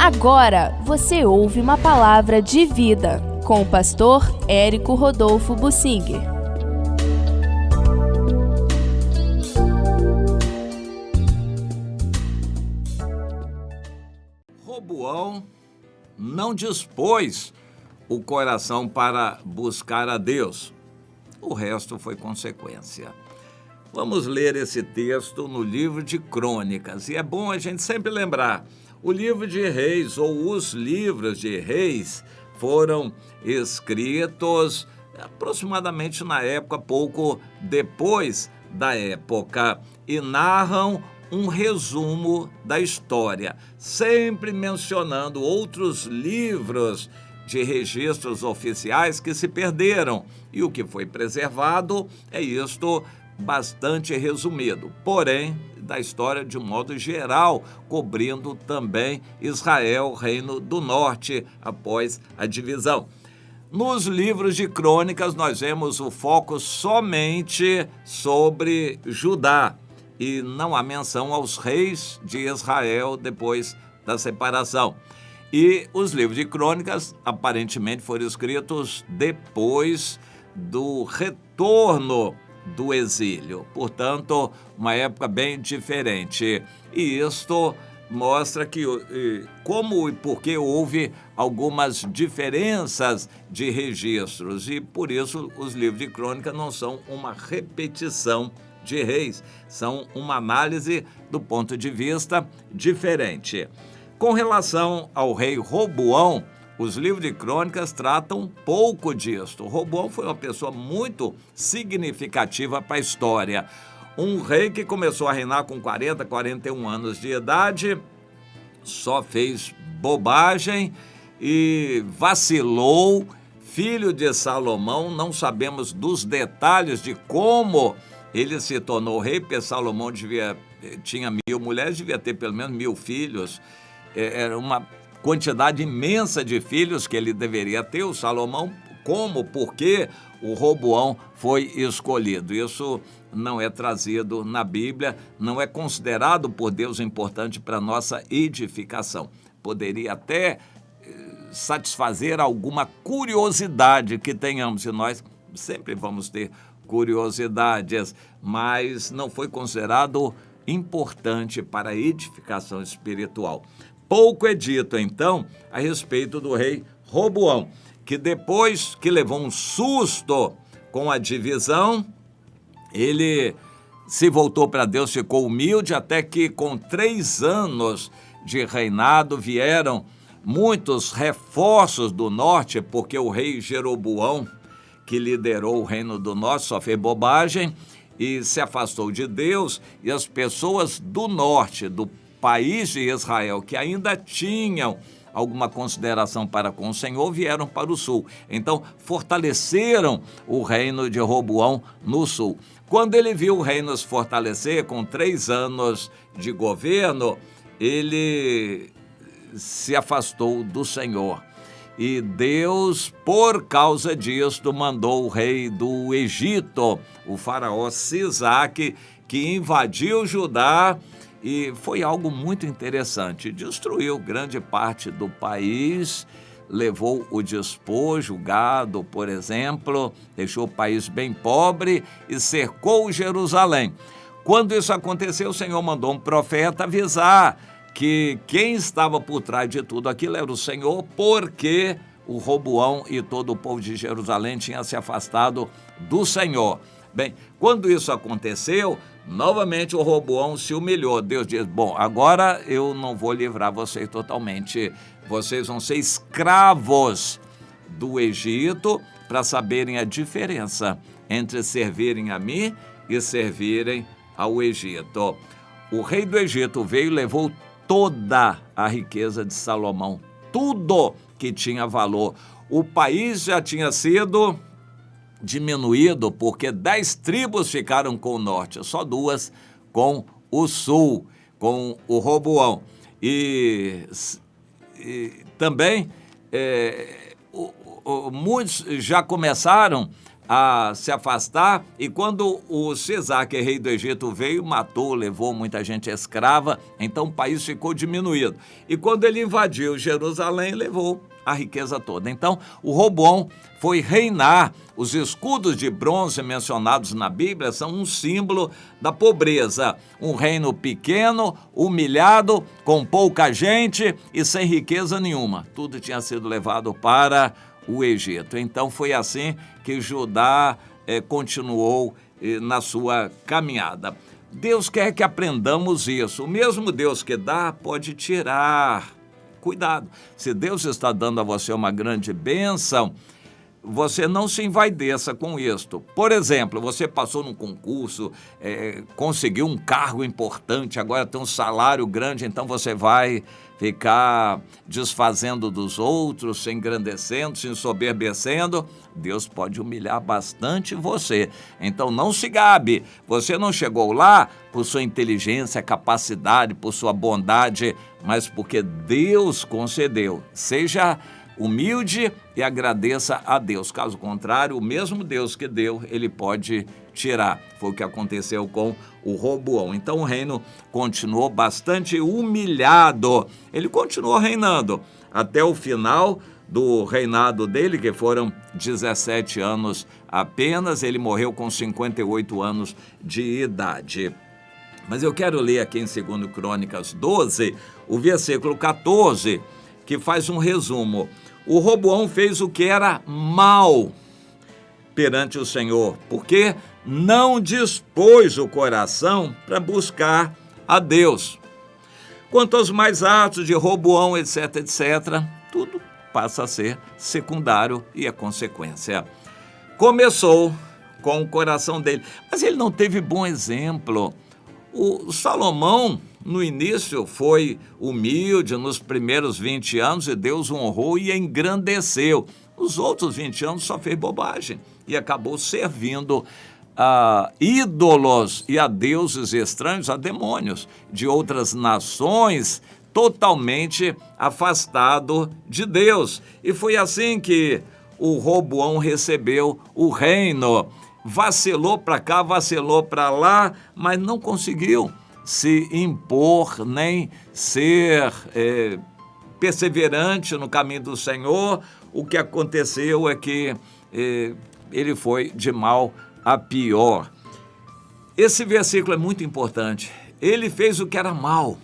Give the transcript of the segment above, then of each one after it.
Agora você ouve uma palavra de vida com o pastor Érico Rodolfo Bussinger. Roboão não dispôs o coração para buscar a Deus. O resto foi consequência. Vamos ler esse texto no livro de Crônicas. E é bom a gente sempre lembrar, o livro de Reis ou os livros de Reis foram escritos aproximadamente na época, pouco depois da época, e narram um resumo da história, sempre mencionando outros livros de registros oficiais que se perderam. E o que foi preservado é isto bastante resumido, porém, da história de um modo geral, cobrindo também Israel, Reino do Norte, após a divisão. Nos livros de Crônicas, nós vemos o foco somente sobre Judá, e não há menção aos reis de Israel depois da separação. E os livros de Crônicas, aparentemente, foram escritos depois do retorno do exílio. Portanto, uma época bem diferente. E isto mostra que como e por que houve algumas diferenças de registros. E por isso os livros de Crônicas não são uma repetição de reis, são uma análise do ponto de vista diferente. Com relação ao rei Roboão, os livros de Crônicas tratam pouco disto. Roboão foi uma pessoa muito significativa para a história. Um rei que começou a reinar com 40, 41 anos de idade, só fez bobagem e vacilou. Filho de Salomão, não sabemos dos detalhes de como ele se tornou rei, porque Salomão tinha 1000 mulheres, devia ter pelo menos 1000 filhos. Era uma quantidade imensa de filhos que ele deveria ter, o Salomão, porque o Roboão foi escolhido. Isso não é trazido na Bíblia, não é considerado por Deus importante para a nossa edificação. Poderia até satisfazer alguma curiosidade que tenhamos, e nós sempre vamos ter curiosidades, mas não foi considerado importante para a edificação espiritual. Pouco é dito, então, a respeito do rei Roboão, que depois que levou um susto com a divisão, ele se voltou para Deus, ficou humilde, até que com 3 anos de reinado vieram muitos reforços do norte, porque o rei Jeroboão, que liderou o Reino do Norte, só fez bobagem e se afastou de Deus, e as pessoas do norte, do país de Israel, que ainda tinham alguma consideração para com o Senhor, vieram para o sul. Então, fortaleceram o reino de Roboão no sul. Quando ele viu o reino se fortalecer, com 3 anos de governo, ele se afastou do Senhor. E Deus, por causa disto, mandou o rei do Egito, o faraó Sisaque, que invadiu Judá. E foi algo muito interessante. Destruiu grande parte do país, levou o despojo, o gado, por exemplo, deixou o país bem pobre e cercou Jerusalém. Quando isso aconteceu, o Senhor mandou um profeta avisar que quem estava por trás de tudo aquilo era o Senhor, porque o Roboão e todo o povo de Jerusalém tinha se afastado do Senhor. Bem, quando isso aconteceu, novamente o Roboão se humilhou. Deus disse, bom, agora eu não vou livrar vocês totalmente. Vocês vão ser escravos do Egito, para saberem a diferença entre servirem a mim e servirem ao Egito. O rei do Egito veio e levou toda a riqueza de Salomão, tudo que tinha valor. O país já tinha sido diminuído, porque 10 tribos ficaram com o norte, só 2 com o sul, com o Roboão. E também muitos já começaram a se afastar, e quando o Cesar, que é rei do Egito, veio, matou, levou muita gente escrava, então o país ficou diminuído. E quando ele invadiu Jerusalém, levou a riqueza toda. Então, o Roboão foi reinar. Os escudos de bronze mencionados na Bíblia são um símbolo da pobreza. Um reino pequeno, humilhado, com pouca gente e sem riqueza nenhuma. Tudo tinha sido levado para o Egito. Então, foi assim que Judá continuou na sua caminhada. Deus quer que aprendamos isso. O mesmo Deus que dá, pode tirar. Cuidado, se Deus está dando a você uma grande bênção, você não se envaideça com isto. Por exemplo, você passou num concurso, conseguiu um cargo importante, agora tem um salário grande, então você vai ficar desfazendo dos outros, se engrandecendo, se ensoberbecendo. Deus pode humilhar bastante você. Então não se gabe, você não chegou lá por sua inteligência, capacidade, por sua bondade, mas porque Deus concedeu. Seja humilde e agradeça a Deus. Caso contrário, o mesmo Deus que deu, ele pode tirar. Foi o que aconteceu com o Roboão. Então o reino continuou bastante humilhado. Ele continuou reinando até o final do reinado dele, que foram 17 anos apenas. Ele morreu com 58 anos de idade. Mas eu quero ler aqui em 2 Crônicas 12, o versículo 14, que faz um resumo. O Roboão fez o que era mal perante o Senhor, porque não dispôs o coração para buscar a Deus. Quanto aos mais atos de Roboão, etc., tudo passa a ser secundário e é consequência. Começou com o coração dele, mas ele não teve bom exemplo. O Salomão, no início, foi humilde nos primeiros 20 anos e Deus o honrou e engrandeceu. Nos outros 20 anos só fez bobagem e acabou servindo a ídolos e a deuses estranhos, a demônios de outras nações, totalmente afastado de Deus. E foi assim que o Roboão recebeu o reino. Vacilou para cá, vacilou para lá, mas não conseguiu se impor, nem ser perseverante no caminho do Senhor. O que aconteceu é que ele foi de mal a pior. Esse versículo é muito importante. Ele fez o que era mal,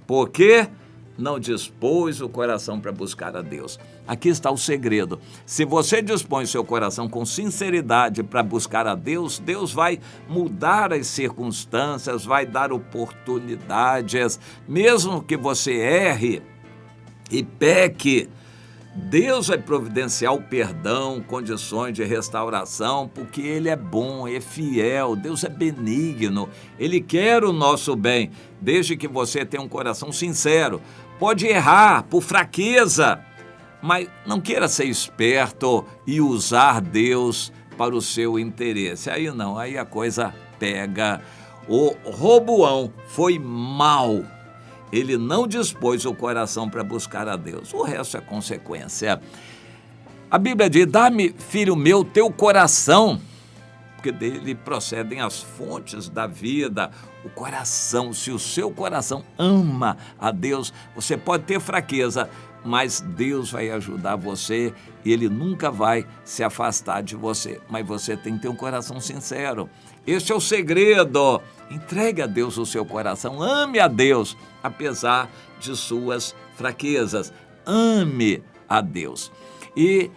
porque não dispôs o coração para buscar a Deus. Aqui está o segredo. Se você dispõe seu coração com sinceridade para buscar a Deus, Deus vai mudar as circunstâncias, vai dar oportunidades. Mesmo que você erre e peque, Deus vai providenciar o perdão, condições de restauração, porque Ele é bom, é fiel, Deus é benigno, Ele quer o nosso bem, desde que você tenha um coração sincero. Pode errar por fraqueza, mas não queira ser esperto e usar Deus para o seu interesse. Aí não, aí a coisa pega. O Roboão foi mau. Ele não dispôs o coração para buscar a Deus. O resto é consequência. A Bíblia diz: dá-me, filho meu, teu coração, porque dele procedem as fontes da vida. O coração, se o seu coração ama a Deus, você pode ter fraqueza, mas Deus vai ajudar você e Ele nunca vai se afastar de você. Mas você tem que ter um coração sincero. Este é o segredo. Entregue a Deus o seu coração, ame a Deus, apesar de suas fraquezas. Ame a Deus. E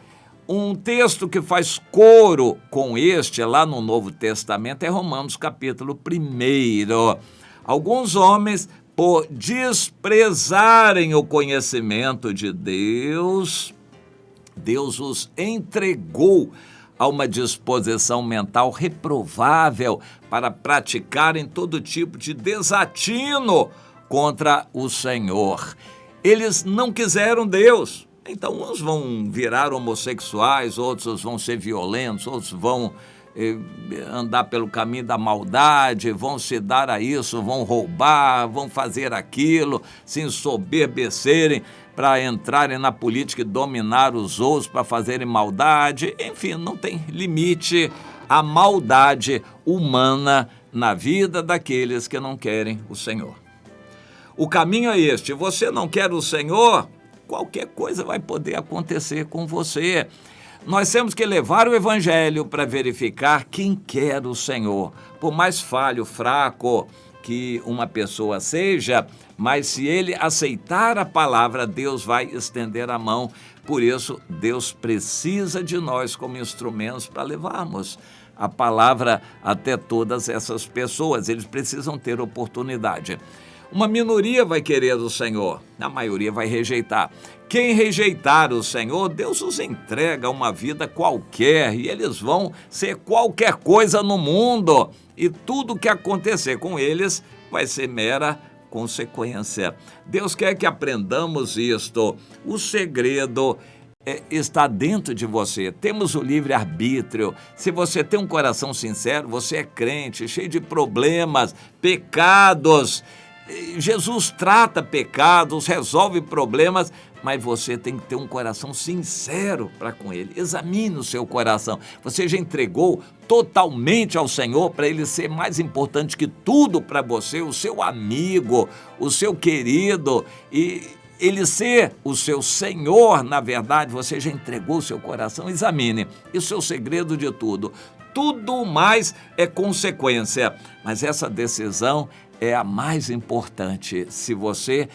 um texto que faz coro com este, lá no Novo Testamento, é Romanos capítulo 1. Alguns homens, por desprezarem o conhecimento de Deus, Deus os entregou a uma disposição mental reprovável para praticarem todo tipo de desatino contra o Senhor. Eles não quiseram Deus. Então, uns vão virar homossexuais, outros vão ser violentos, outros vão andar pelo caminho da maldade, vão se dar a isso, vão roubar, vão fazer aquilo, se ensoberbecerem para entrarem na política e dominar os outros, para fazerem maldade. Enfim, não tem limite a maldade humana na vida daqueles que não querem o Senhor. O caminho é este: você não quer o Senhor, qualquer coisa vai poder acontecer com você. Nós temos que levar o Evangelho para verificar quem quer o Senhor. Por mais falho, fraco que uma pessoa seja, mas se ele aceitar a palavra, Deus vai estender a mão. Por isso, Deus precisa de nós como instrumentos para levarmos a palavra até todas essas pessoas. Eles precisam ter oportunidade. Uma minoria vai querer o Senhor, a maioria vai rejeitar. Quem rejeitar o Senhor, Deus os entrega a uma vida qualquer e eles vão ser qualquer coisa no mundo. E tudo que acontecer com eles vai ser mera consequência. Deus quer que aprendamos isto. O segredo está dentro de você. Temos o livre-arbítrio. Se você tem um coração sincero, você é crente, cheio de problemas, pecados. Jesus trata pecados, resolve problemas, mas você tem que ter um coração sincero para com Ele. Examine o seu coração. Você já entregou totalmente ao Senhor para Ele ser mais importante que tudo para você, o seu amigo, o seu querido, e Ele ser o seu Senhor, na verdade, você já entregou o seu coração. Examine. Isso é o segredo de tudo. Tudo mais é consequência, mas essa decisão é a mais importante. Se você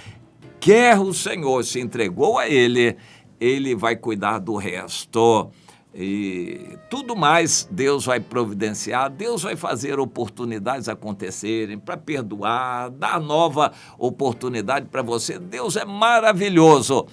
quer o Senhor, se entregou a Ele, Ele vai cuidar do resto. E tudo mais Deus vai providenciar, Deus vai fazer oportunidades acontecerem para perdoar, dar nova oportunidade para você. Deus é maravilhoso,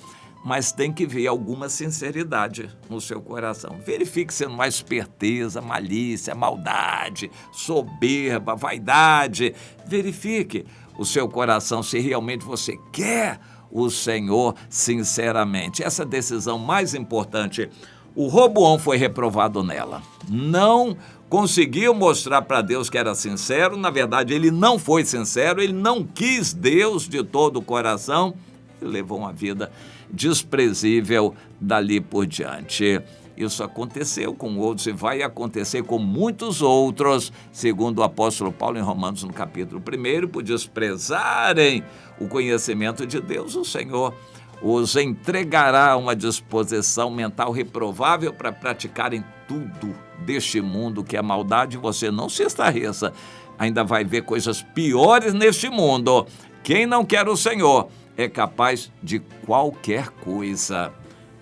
mas tem que ver alguma sinceridade no seu coração. Verifique se não há esperteza, malícia, maldade, soberba, vaidade. Verifique o seu coração se realmente você quer o Senhor sinceramente. Essa decisão mais importante. O Roboão foi reprovado nela. Não conseguiu mostrar para Deus que era sincero. Na verdade, ele não foi sincero, ele não quis Deus de todo o coração e levou uma vida desprezível dali por diante. Isso aconteceu com outros e vai acontecer com muitos outros, segundo o apóstolo Paulo em Romanos, no capítulo 1, por desprezarem o conhecimento de Deus, o Senhor os entregará a uma disposição mental reprovável para praticarem tudo deste mundo que é maldade. Você não se estarreça, ainda vai ver coisas piores neste mundo. Quem não quer o Senhor é capaz de qualquer coisa,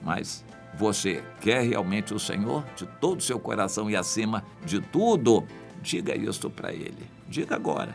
mas você quer realmente o Senhor de todo o seu coração e acima de tudo? Diga isto para Ele. Diga agora.